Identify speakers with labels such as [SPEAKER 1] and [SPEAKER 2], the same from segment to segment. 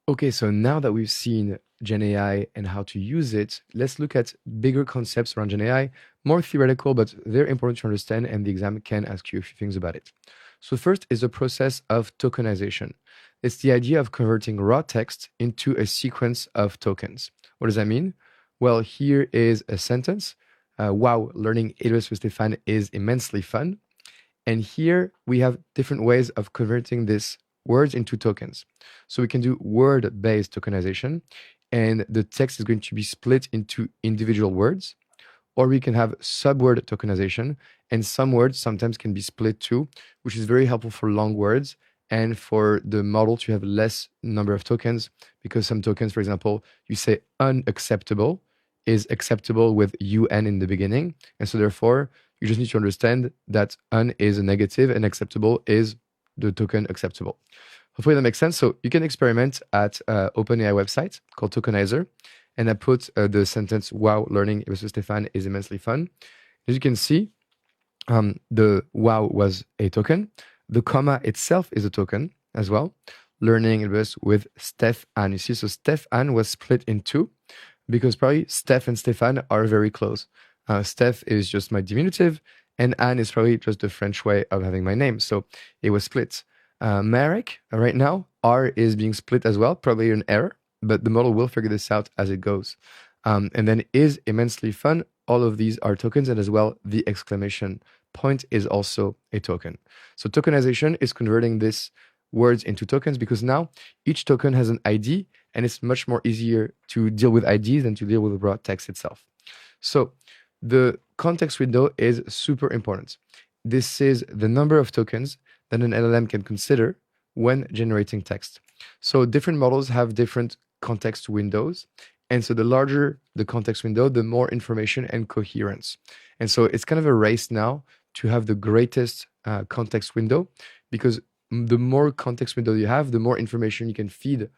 [SPEAKER 1] Okay, so now that we've seen GenAI and how to use it, let's look at bigger concepts around GenAI, more theoretical, but very important to understand, and the exam can ask you a few things about it. So first is the process of tokenization. It's the idea of converting raw text into a sequence of tokens. What does that mean? Well, here is a sentence. Wow, learning AWS with Stefan is immensely fun. And here we have different ways of converting these words into tokens. So we can do word-based tokenization, and the text is going to be split into individual words, or we can have subword tokenization, and some words sometimes can be split too, which is very helpful for long words and for the model to have less number of tokens, because some tokens, for example, you say unacceptable is acceptable with un in the beginning, and so therefore you just need to understand that un is a negative and acceptable is the token acceptable. Hopefully that makes sense. So you can experiment at OpenAI website called Tokenizer, and I put the sentence, wow, learning with Stefan is immensely fun. As you can see, the wow was a token. The comma itself is a token as well. Learning with Stefan. You see, so Stefan was split in two because probably Steph and Stefan are very close. Steph is just my diminutive, and Anne is probably just the French way of having my name. So it was split. Marek, right now, R is being split as well, probably an error, but the model will figure this out as it goes. And then is immensely fun. All of these are tokens, and as well, the exclamation point is also a token. So tokenization is converting these words into tokens because now each token has an ID, and it's much more easier to deal with IDs than to deal with the raw text itself. So the context window is super important. This is the number of tokens that an LLM can consider when generating text. So different models have different context windows. And so the larger the context window, the more information and coherence. And so it's kind of a race now to have the greatest context window, because the more context window you have, the more information you can feed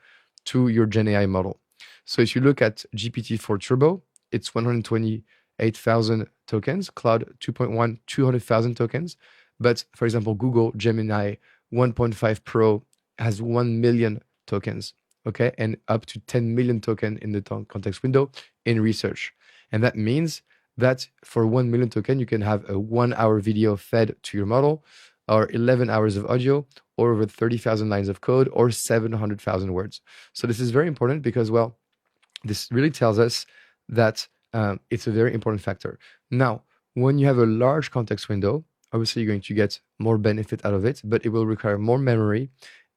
[SPEAKER 1] to your GenAI model. So if you look at GPT-4 Turbo, it's 128,000 tokens, Cloud 2.1, 200,000 tokens. But for example, Google Gemini 1.5 Pro has 1 million tokens, okay? And up to 10 million token in the context window in research. And that means that for 1 million token, you can have a 1-hour video fed to your model, or 11 hours of audio, or over 30,000 lines of code, or 700,000 words. So this is very important because, well, this really tells us that it's a very important factor. Now, when you have a large context window, obviously you're going to get more benefit out of it, but it will require more memory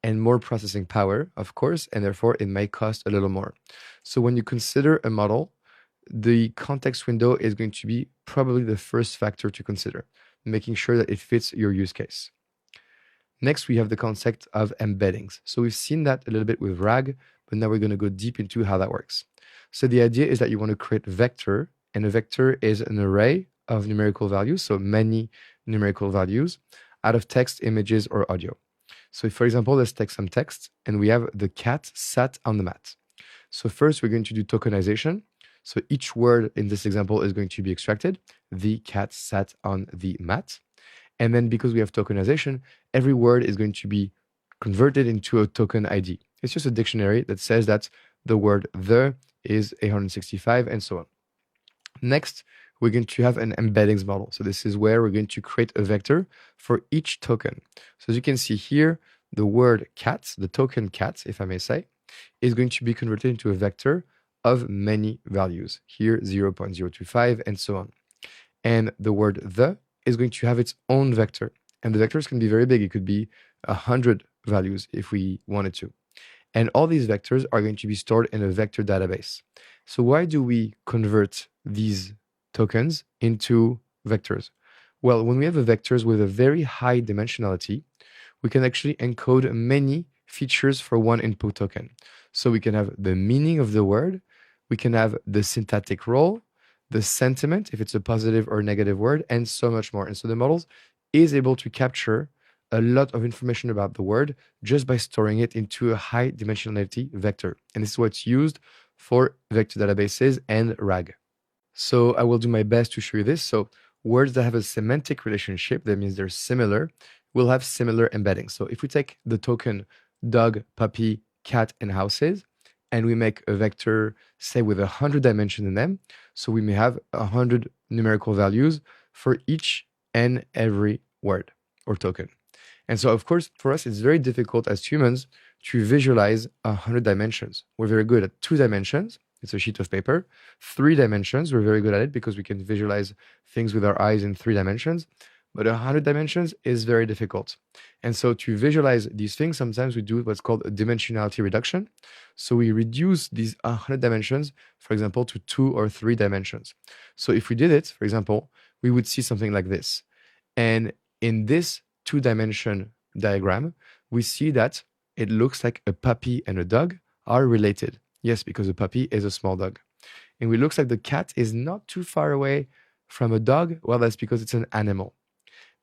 [SPEAKER 1] and more processing power, of course, and therefore it may cost a little more. So when you consider a model, the context window is going to be probably the first factor to consider, making sure that it fits your use case. Next, we have the concept of embeddings. So we've seen that a little bit with RAG, but now we're going to go deep into how that works. So the idea is that you want to create a vector, and a vector is an array of numerical values, so many numerical values, out of text, images, or audio. So if, for example, let's take some text, and we have the cat sat on the mat. So first, we're going to do tokenization. So each word in this example is going to be extracted. The cat sat on the mat. And then because we have tokenization, every word is going to be converted into a token ID. It's just a dictionary that says that the word the is 865 and so on. Next, we're going to have an embeddings model. So this is where we're going to create a vector for each token. So as you can see here, the word cat, the token cat, if I may say, is going to be converted into a vector of many values. Here, 0.025 and so on. And the word the is going to have its own vector. And the vectors can be very big. It could be 100 values if we wanted to. And all these vectors are going to be stored in a vector database. So why do we convert these tokens into vectors? Well, when we have vectors with a very high dimensionality, we can actually encode many features for one input token. So we can have the meaning of the word, we can have the syntactic role, the sentiment, if it's a positive or negative word, and so much more. And so the models is able to capture a lot of information about the word just by storing it into a high dimensionality vector. And this is what's used for vector databases and RAG. So I will do my best to show you this. So words that have a semantic relationship, that means they're similar, will have similar embeddings. So if we take the token dog, puppy, cat and houses, and we make a vector, say, with 100 dimensions in them. So we may have 100 numerical values for each and every word or token. And so, of course, for us, it's very difficult as humans to visualize 100 dimensions. We're very good at 2 dimensions. It's a sheet of paper. 3 dimensions, we're very good at it because we can visualize things with our eyes in 3 dimensions. But 100 dimensions is very difficult. And so to visualize these things, sometimes we do what's called a dimensionality reduction. So we reduce these 100 dimensions, for example, to 2 or 3 dimensions. So if we did it, for example, we would see something like this. And in this 2-dimension diagram, we see that it looks like a puppy and a dog are related. Yes, because a puppy is a small dog. And it looks like the cat is not too far away from a dog. Well, that's because it's an animal.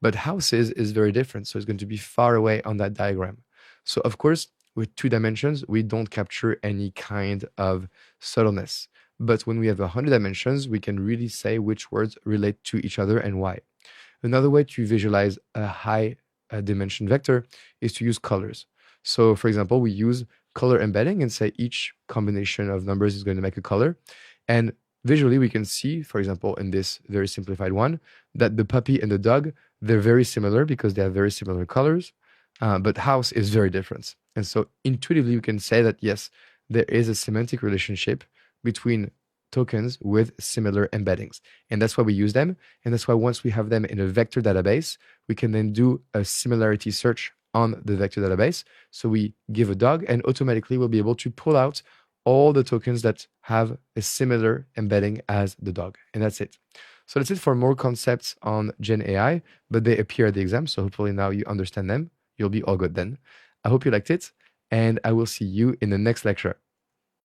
[SPEAKER 1] But houses is very different. So it's going to be far away on that diagram. So of course, with 2 dimensions, we don't capture any kind of subtleness. But when we have 100 dimensions, we can really say which words relate to each other and why. Another way to visualize a high dimension vector is to use colors. So for example, we use color embedding and say each combination of numbers is going to make a color. And visually, we can see, for example, in this very simplified one, that the puppy and the dog, they're very similar because they have very similar colors, but house is very different. And so intuitively, we can say that, yes, there is a semantic relationship between tokens with similar embeddings. And that's why we use them. And that's why once we have them in a vector database, we can then do a similarity search on the vector database. So we give a dog and automatically we'll be able to pull out all the tokens that have a similar embedding as the dog. And that's it. So that's it for more concepts on GenAI, but they appear at the exam. So hopefully now you understand them. You'll be all good then. I hope you liked it, and I will see you in the next lecture.